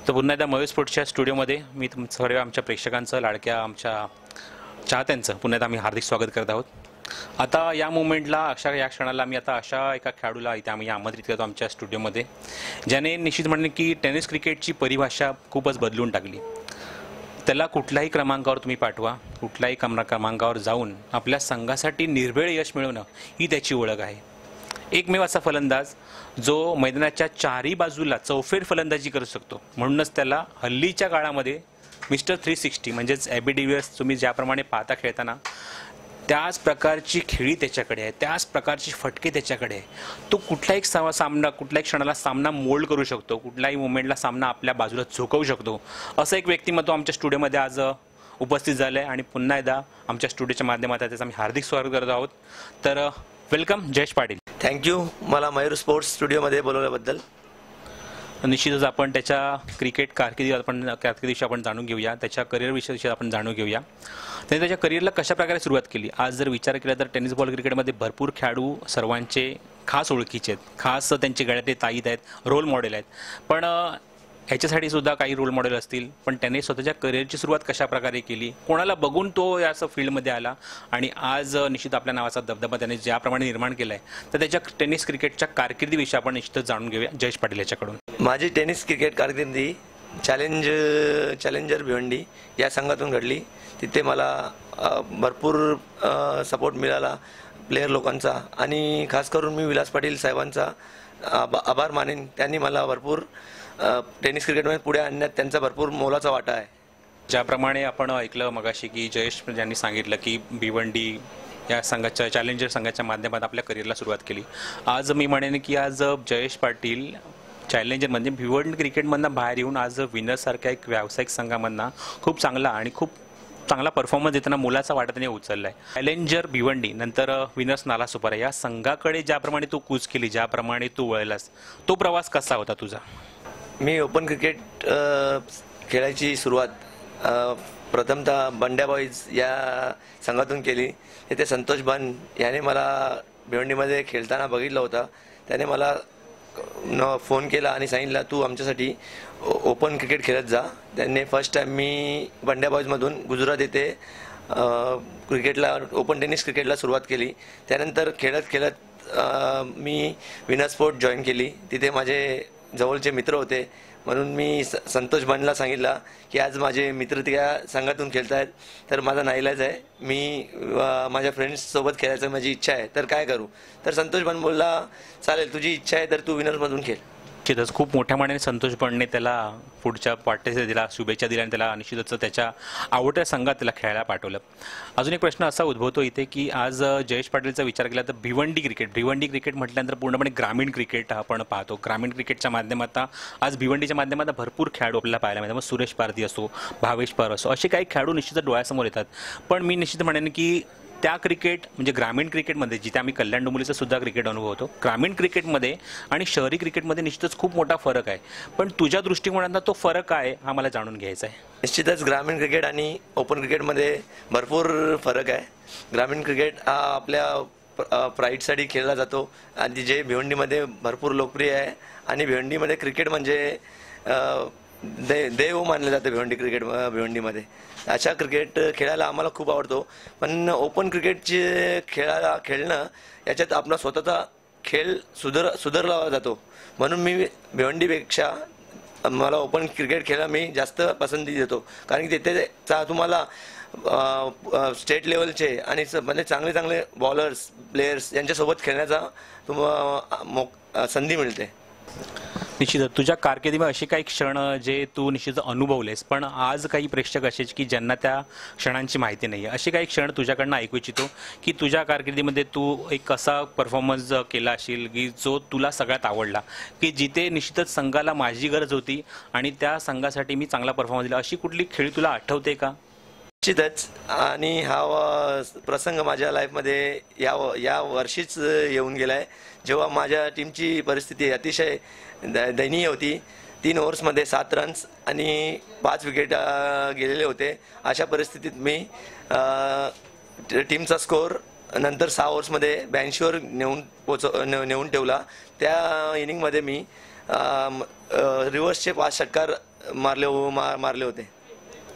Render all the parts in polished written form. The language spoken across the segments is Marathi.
तर पुन्हा एकदा मयूर स्पोर्ट्सच्या स्टुडिओमध्ये मी सर्व आमच्या प्रेक्षकांचं, लाडक्या आमच्या चाहत्यांचं पुन्हा एकदा आम्ही हार्दिक स्वागत करत आहोत। आता या मोमेंटला या क्षणाला मी आता अशा एका खेळाडूला इथे आम्ही आमंत्रित करतो आमच्या स्टुडिओमध्ये, ज्याने निश्चित म्हणणे की टेनिस क्रिकेटची परिभाषा खूपच बदलून टाकली। त्याला कुठल्याही क्रमांकावर तुम्ही पाठवा, कुठल्याही क्रमांकावर जाऊन आपल्या संघासाठी निर्भेळ यश मिळवणं ही त्याची ओळख आहे। एकमेव असा फलंदाज जो मैदानाच्या चारही बाजूला चौफेर फलंदाजी करू शकतो, म्हणूनच त्याला हल्लीच्या काळामध्ये मिस्टर 360 म्हणजेच एबी डिव्हिलियर्स तुम्ही ज्याप्रमाणे पाहता खेळताना त्याच प्रकारची खेळी त्याच्याकडे आहे, त्याच प्रकारची फटके त्याच्याकडे आहे। तो कुठल्याही सामना, कुठल्याही क्षणाला सामना मोल्ड करू शकतो, कुठल्याही मोमेंटला सामना आपल्या बाजूला झोकवू शकतो। असं एक व्यक्तिमत्व आमच्या स्टुडिओमध्ये आज उपस्थित झालं आहे आणि पुन्हा एकदा आमच्या स्टुडिओच्या माध्यमातून त्याचं आम्ही हार्दिक स्वागत करत आहोत। तर वेलकम जयेश पाटील। थँक्यू मला मयूर स्पोर्ट्स स्टुडिओमध्ये बोलवल्याबद्दल। निश्चितच आपण त्याच्या क्रिकेट कारकिर्दीविषयी आपण जाणून घेऊया, त्याच्या करिअरविषयी आपण जाणून घेऊया। त्याने त्याच्या करिअरला कशा प्रकारे सुरुवात केली। आज जर विचार केला तर टेनिस बॉल क्रिकेटमध्ये भरपूर खेळाडू सर्वांचे खास ओळखीचे आहेत, खास त्यांचे गळ्यातले ताईत आहेत, रोल मॉडेल आहेत। पण ह्याच्यासाठी सुद्धा काही रोल मॉडेल असतील, पण त्याने स्वतःच्या करिअरची सुरुवात कशा प्रकारे केली, कोणाला बघून तो या फील्डमध्ये आला आणि आज निश्चित आपल्या नावाचा दबदबा त्याने ज्याप्रमाणे निर्माण केला आहे, तर त्याच्या टेनिस क्रिकेटच्या कारकिर्दीविषयी आपण निश्चितच जाणून घेऊया जयेश पाटील याच्याकडून। माझी टेनिस क्रिकेट कारकिर्दी चॅलेंजर भिवंडी या संघातून घडली। तिथे मला भरपूर सपोर्ट मिळाला प्लेयर लोकांचा आणि खास करून मी विलास पाटील साहेबांचा आभार मानेन। त्यांनी मला भरपूर टेनिस क्रिकेटमध्ये पुढे आणण्यात त्यांचा भरपूर मोलाचा वाटा आहे। ज्याप्रमाणे आपण ऐकलं मगाशी की जयेश यांनी सांगितलं की भिवंडी या संघाच्या चॅलेंजर संघाच्या माध्यमात आपल्या करिअरला सुरुवात केली। आज मी म्हणेन की आज जयेश पाटील चॅलेंजर म्हणजे भिवंडी क्रिकेटमधनं बाहेर येऊन आज विनरसारख्या एक व्यावसायिक संघामधनं खूप चांगला आणि खूप चांगला परफॉर्मन्स देताना मुलाचा वाटा त्याने उचलला आहे। चॅलेंजर भिवंडी नंतर विनर्स नालासोपारा या संघाकडे ज्याप्रमाणे तू कूच केली, ज्याप्रमाणे तू वळलास, तो प्रवास कसा होता तुझा? मी ओपन क्रिकेट खेळायची सुरुवात प्रथमतः बंड्या बॉईज या संघातून केली। येथे संतोष बन याने मला भिवंडीमध्ये खेळताना बघितलं होतं। त्याने मला फोन केला आणि सांगितलं तू आमच्यासाठी ओपन क्रिकेट खेळत जा। त्यांनी फर्स्ट टाइम मी बंड्या बॉईजमधून गुजरात येथे क्रिकेटला ओपन टेनिस क्रिकेटला सुरुवात केली। त्यानंतर खेळत खेळत मी विनर स्पोर्ट जॉईन केली। तिथे माझे जवळचे मित्र होते, म्हणून मी संतोष बनला सांगितला की आज माझे मित्र त्या संघातून खेळत आहेत, तर माझा नाईलाज आहे, मी माझ्या फ्रेंड्ससोबत खेळायचं माझी इच्छा आहे, तर काय करू? तर संतोष बन बोलला चालेल तुझी इच्छा आहे तर तू विनर्समधून खेळ। निश्चितच खूप मोठ्या मानाने संतोष बनने त्याला पुढच्या वाटचालीसाठी दिला, शुभेच्छा दिल्या आणि त्याला निश्चितच त्याच्या आवडत्या संघात त्याला खेळायला पाठवलं। अजून एक प्रश्न असा उद्भवतो इथे की आज जयेश पाटीलचा विचार केला तर भिवंडी क्रिकेट म्हटल्यानंतर पूर्णपणे ग्रामीण क्रिकेट आपण पाहतो। ग्रामीण क्रिकेटच्या माध्यमातून आज भिवंडीच्या माध्यमातून भरपूर खेळाडू आपल्याला पाहायला मिळतात। मग सुरेश पारधी असो, भावेश पार असो, असे काही खेळाडू निश्चितच डोळ्यासमोर येतात। पण मी निश्चित म्हणेन की त्या क्रिकेट म्हणजे ग्रामीण क्रिकेटमध्ये जिथे आम्ही कल्याण डोंबिवलीचा सुद्धा क्रिकेट अनुभवतो, ग्रामीण क्रिकेटमध्ये आणि शहरी क्रिकेटमध्ये निश्चितच खूप मोठा फरक आहे। पण तुझ्या दृष्टिकोनातून तो फरक आहे हा मला जाणून घ्यायचा आहे। निश्चितच ग्रामीण क्रिकेट आणि ओपन क्रिकेटमध्ये भरपूर फरक आहे। ग्रामीण क्रिकेट हा आपल्या प्राईडसाठी खेळला जातो आणि जे भिवंडीमध्ये भरपूर लोकप्रिय आहे आणि भिवंडीमध्ये क्रिकेट म्हणजे देव मानले जाते भिवंडीमध्ये। अशा क्रिकेट खेळायला आम्हाला खूप आवडतो। पण ओपन क्रिकेटचे खेळणं याच्यात आपला स्वतःचा खेळ सुधारला जातो, म्हणून मी भिवंडीपेक्षा मला ओपन क्रिकेट खेळायला मी जास्त पसंती देतो। कारण की तिथे तुम्हाला स्टेट लेवलचे आणि म्हणजे चांगले बॉलर्स प्लेयर्स यांच्यासोबत खेळण्याचा तुम्हाला संधी मिळते। निश्चितच तुझ्या कारकिर्दीमध्ये असे काही क्षण जे तू निश्चित अनुभवलेस, पण आज काही प्रेक्षक असेच की ज्यांना त्या क्षणांची माहिती नाही आहे, असे काही क्षण तुझ्याकडनं ऐकू इच्छितो की तुझ्या कारकिर्दीमध्ये तू एक असा परफॉर्मन्स केला असेल की जो तुला सगळ्यात आवडला, की जिथे निश्चितच संघाला माझी गरज होती आणि त्या संघासाठी मी चांगला परफॉर्मन्स दिला, अशी कुठली खेळी तुला आठवते का? निश्चितच, आणि हा प्रसंग माझ्या लाईफमध्ये या वर्षीच येऊन गेला आहे, जेव्हा माझ्या टीमची परिस्थिती अतिशय दयनीय होती। 3 ओव्हर्समध्ये 7 रन्स आणि 5 विकेट गेलेले होते। अशा परिस्थितीत मी टीमचा स्कोअर नंतर 6 ओव्हर्समध्ये 82वर नेऊन ठेवला। त्या इनिंगमध्ये मी रिव्हर्सचे 5 षटकार मारले होते.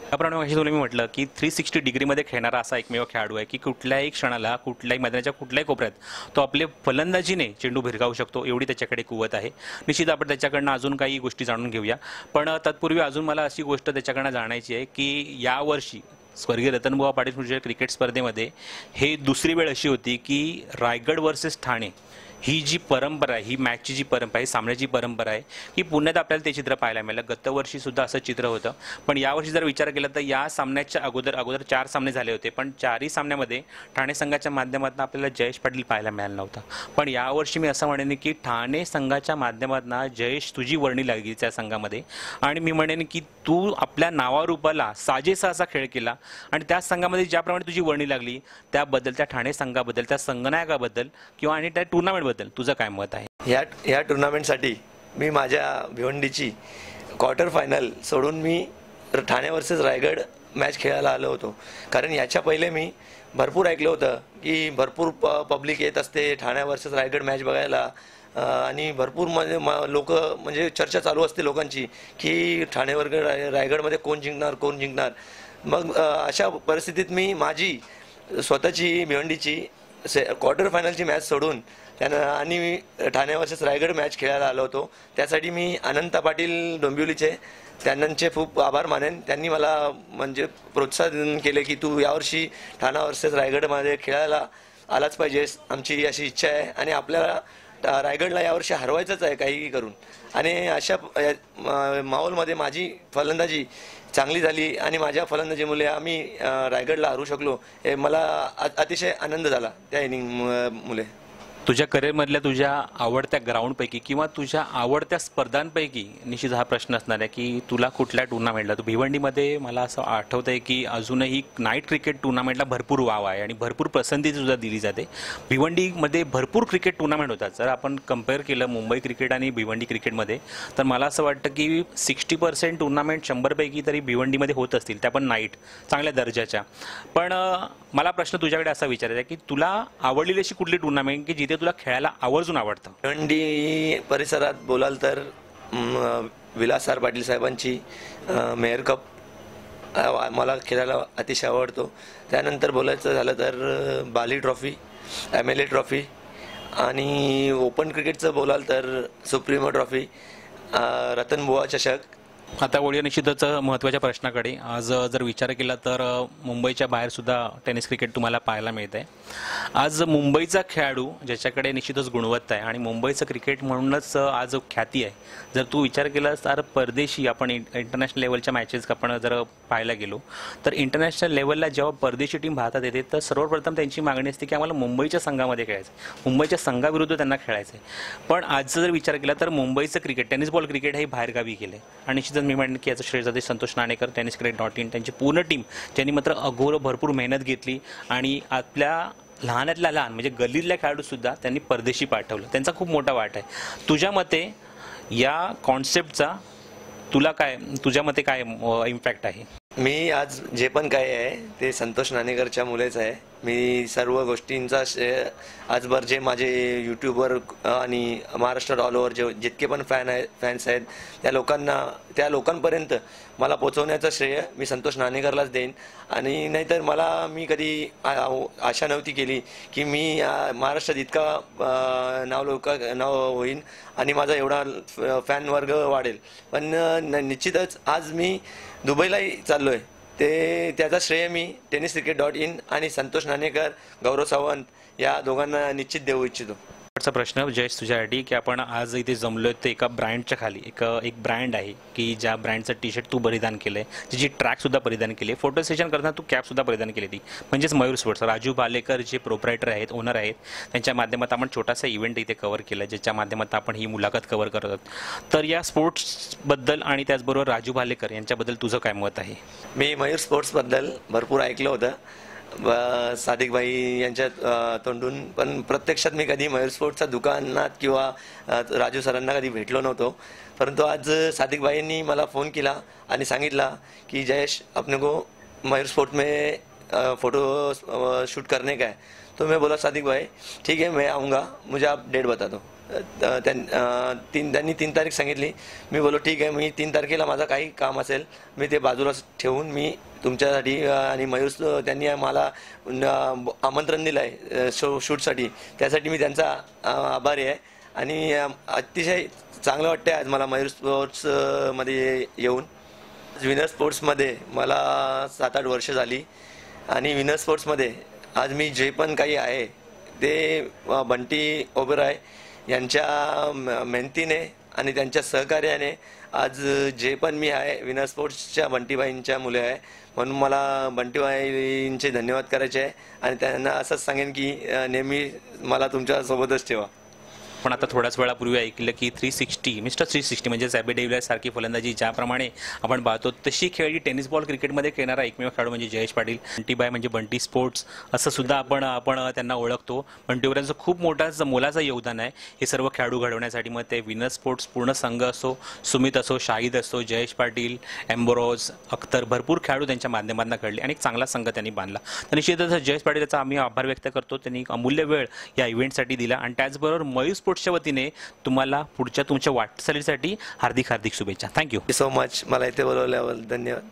त्याप्रमाणे मगाशी तुम्ही म्हटलं की 360 डिग्रीमध्ये खेळणारा असा एकमेव खेळाडू आहे की कुठल्याही क्षणाला कुठल्याही मैदानाच्या कुठल्याही कोपऱ्यात तो आपले फलंदाजीने चेंडू भिरकावू शकतो, एवढी त्याच्याकडे कुवत आहे. निश्चित आपण त्याच्याकडनं अजून काही गोष्टी जाणून घेऊया, पण तत्पूर्वी अजून मला अशी गोष्ट त्याच्याकडनं जाणायची आहे की यावर्षी स्वर्गीय रतनबुवा पाटील स्मृती क्रिकेट स्पर्धेमध्ये हे दुसरी वेळ अशी होती की रायगड वर्सेस ठाणे ही जी परंपरा आहे, ही मॅचची जी परंपरा आहे, सामन्याची परंपरा आहे, ही पुण्यात आपल्याला ते चित्र पाहायला मिळालं. गतवर्षी सुद्धा असं चित्र होतं, पण यावर्षी जर विचार केला तर या सामन्याच्या अगोदर 4 सामने झाले होते, पण 4ही सामन्यामध्ये ठाणे संघाच्या माध्यमातून आपल्याला जयेश पाटील पाहायला मिळाला नव्हता. पण यावर्षी मी असं म्हणेन की ठाणे संघाच्या माध्यमातून जयेश तुझी वर्णी लागली त्या संघामध्ये, आणि मी म्हणेन की तू आपल्या नावारूपाला साजेसा असा खेळ केला, आणि त्या संघामध्ये ज्याप्रमाणे तुझी वर्णी लागली त्याबद्दल, त्या ठाणे संघाबद्दल, त्या संघनायकाबद्दल किंवा आणि त्या टुर्नामेंटबद्दल तुझं काय मत आहे? या टुर्नामेंटसाठी मी माझ्या भिवंडीची क्वार्टर फायनल सोडून मी ठाणे वर्सेस रायगड मॅच खेळायला आलो होतो. कारण याच्या पहिले मी भरपूर ऐकलं होतं की भरपूर पब्लिक येत असते ठाणे वर्सेस रायगड मॅच बघायला, आणि भरपूर लोक म्हणजे चर्चा चालू असते लोकांची की ठाणेवर रायगडमध्ये कोण जिंकणार. मग अशा परिस्थितीत मी माझी स्वतःची भिवंडीची क्वार्टर फायनलची मॅच सोडून आणि मी ठाणे वर्सेस रायगड मॅच खेळायला आलो होतो. त्यासाठी मी अनंता पाटील डोंबिवलीचे त्यांचे खूप आभार मानेन. त्यांनी मला म्हणजे प्रोत्साहन केले की तू यावर्षी ठाणा वर्सेस रायगडमध्ये खेळायला आलाच पाहिजेस, आमची अशी इच्छा आहे, आणि आपल्याला रायगडला यावर्षी हरवायचंच आहे काहीही करून. आणि अशा माहोलमध्ये माझी फलंदाजी चांगली झाली आणि माझ्या फलंदाजीमुळे आम्ही रायगडला हरू शकलो. हे मला अतिशय आनंद झाला त्या इनिंग मुळे. तुझ्या करिअरमधल्या तुझ्या आवडत्या ग्राउंडपैकी किंवा तुझ्या आवडत्या स्पर्धांपैकी निश्चित हा प्रश्न असणार आहे की तुला कुठल्या टुर्नामेंटला, तू भिवंडीमध्ये मला असं आठवतं आहे की अजूनही नाईट क्रिकेट टुर्नामेंटला भरपूर वाव आहे आणि भरपूर पसंती सुद्धा दिली जाते. भिवंडीमध्ये भरपूर क्रिकेट टुर्नामेंट होतात. जर आपण कम्पेअर केलं मुंबई क्रिकेट आणि भिवंडी क्रिकेटमध्ये, तर मला असं वाटतं की 60% टुर्नामेंट 100पैकी तरी भिवंडीमध्ये होत असतील, त्या पण नाईट चांगल्या दर्जाच्या. पण मला प्रश्न तुझ्याकडे असा विचारायचा आहे की तुला आवडलेली अशी कुठली टुर्नामेंट की जिथे तुला खेळायला आवर्जून आवडतं? भिवंडी परिसरात बोलाल तर विलास आर पाटील साहेबांची मेयर कप मला खेळायला अतिशय आवडतो. त्यानंतर बोलायचं झालं तर बाली ट्रॉफी, MLA ट्रॉफी, आणि ओपन क्रिकेटचं बोलाल तर सुप्रीमो ट्रॉफी, रतनबुवा चषक. आता वळूया निश्चितच महत्त्वाच्या प्रश्नाकडे. आज जर विचार केला तर मुंबईच्या बाहेर सुद्धा टेनिस क्रिकेट तुम्हाला पाहायला मिळत आहे. आज मुंबईचा खेळाडू ज्याच्याकडे निश्चितच गुणवत्ता आहे आणि मुंबईचं क्रिकेट म्हणूनच आज ख्याती आहे. जर तू विचार केलास तर परदेशी आपण इंटरनॅशनल लेवलच्या मॅचेस आपण जर पाहायला गेलो तर इंटरनॅशनल लेवलला जेव्हा परदेशी टीम भारतात येते तर सर्वप्रथम त्यांची मागणी असते की आम्हाला मुंबईच्या संघामध्ये खेळायचं आहे, मुंबईच्या संघाविरुद्ध त्यांना खेळायचं आहे. पण आज जर विचार केला तर मुंबईचं क्रिकेट, टेनिस बॉल क्रिकेट हे बाहेरगावी गेलं आहे. आणि निश्चितच मी म्हणेन की याचं श्रेय जाते संतोष नाणेकर, tenniscricket.in, त्यांची पूर्ण टीम, ज्यांनी मात्र अघोर भरपूर मेहनत घेतली आणि आपल्या लहानातल्या लहान म्हणजे गल्लीतल्या खेळाडूसुद्धा त्यांनी परदेशी पाठवलं. त्यांचा खूप मोठा वाटा आहे. तुझ्या मते या कॉन्सेप्टचा तुझ्या मते काय इम्पॅक्ट आहे? मी आज जे पण काय आहे ते संतोष नाणेकरच्या मुलेच आहे. मी सर्व गोष्टींचा श्रेय आजवर जे माझे यूट्यूबवर आणि महाराष्ट्रात ऑल ओव्हर जितके पण फॅन्स आहेत त्या लोकांपर्यंत मला पोचवण्याचं श्रेय मी संतोष नाणेकरलाच देईन. आणि नाहीतर मी कधी आशा नव्हती केली की मी महाराष्ट्रात इतका नाव होईन आणि माझा एवढा फॅन वर्ग वाढेल. पण निश्चितच आज मी दुबईलाही चाललो आहे, त्याचा श्रेय मी tenniscricket.in आणि संतोष नाणेकर, गौरव सावंत या दोघांना निश्चित देऊ इच्छितो. शेवटचा प्रश्न जयेश तुझ्यासाठी की आपण आज इथे जमलोय ते एका ब्रँडच्या खाली. एक ब्रँड आहे की ज्या ब्रँडचं टी-शर्ट तू परिधान केलंय, त्याची ट्रॅकसुद्धा परिधान केली आहे, फोटो सेशन करताना तू कॅपसुद्धा परिधान केली ती, म्हणजेच मयूर स्पोर्ट्स. राजू भालेकर जे प्रोप्रायटर आहेत, ओनर आहेत, त्यांच्या माध्यमातून आपण छोटासा इव्हेंट इथे कव्हर केला, ज्याच्या माध्यमातून आपण ही मुलाखत कव्हर करत आहोत. तर या स्पोर्ट्सबद्दल आणि त्याचबरोबर राजू भालेकर यांच्याबद्दल तुझं काय मत आहे? मी मयूर स्पोर्ट्सबद्दल भरपूर ऐकलं होतं सादिक भाई यांच्या तोंडून, पण प्रत्यक्षात मी कधी मयूर स्पोर्ट्सच्या दुकानात किंवा राजू सरांना कधी भेटलो नव्हतो. परंतु आज सादिक भाईंनी मला फोन केला आणि सांगितला की जयेश अपने को मयूर स्पोर्ट्स में फ़ोटो शूट करने का है. तो मैं बोला सादिक भाई ठीक है मैं आऊँगा, मुझे आप डेट बता दो. त्यांनी 3 तारीख सांगितली. मी बोललो ठीक आहे, मी 3 तारखेला माझं काही काम असेल मी ते बाजूला ठेवून मी तुमच्यासाठी आणि मयूर त्यांनी मला आमंत्रण दिलं आहे शूटसाठी, त्यासाठी मी त्यांचा आभारी आहे. आणि अतिशय चांगलं वाटतं आज मला मयूर स्पोर्ट्समध्ये येऊन. विनर स्पोर्ट्समध्ये मला 7-8 वर्ष झाली आणि विनर स्पोर्ट्समध्ये आज मी जे पण काही आहे ते बंटी ओबेरॉय यांच्या मेहनतीने आणि त्यांच्या सहकार्याने आज जे पण मी आहे विनर स्पोर्ट्सच्या बंटीबाईंच्या मुले आहे, म्हणून मला बंटीबाईंचे धन्यवाद करायचे आहे आणि त्यांना असंच सांगेन की नेहमी मला तुमच्यासोबतच ठेवा. पण आता थोड्याच वेळापूर्वी ऐकलं की 360 मिस्टर 360 म्हणजे ॲबी डिव्हिलियर्स सारखी फलंदाजी ज्याप्रमाणे आपण पाहतो तशी खेळली टेनिस बॉल क्रिकेटमध्ये खेळणारा एकमेव खेळाडू म्हणजे जयेश पाटील. बंटीबाई म्हणजे बंटी स्पोर्ट्स असं सुद्धा आपण त्यांना ओळखतो. बंटीवरांचं खूप मोलाचं योगदान आहे हे सर्व खेळाडू घडवण्यासाठी. मग ते विनर स्पोर्ट्स पूर्ण संघ असो, सुमित असो, शाहिद असो, जयेश पाटील, एम्बरोज, अख्तर, भरपूर खेळाडू त्यांच्या माध्यमातून घडले आणि एक चांगला संघ त्यांनी बांधला. तर निश्चितच जयेश पाटील याचा आम्ही आभार व्यक्त करतो. त्यांनी अमूल्य वेळ या इव्हेंटसाठी दिला आणि त्याचबरोबर मयूर स्पोर्ट्सच्या वतीने तुम्हाला पुढच्या तुमच्या वाटचालीसाठी हार्दिक शुभेच्छा. Thank you so much. मला इथे बोलवल्याबद्दल धन्यवाद.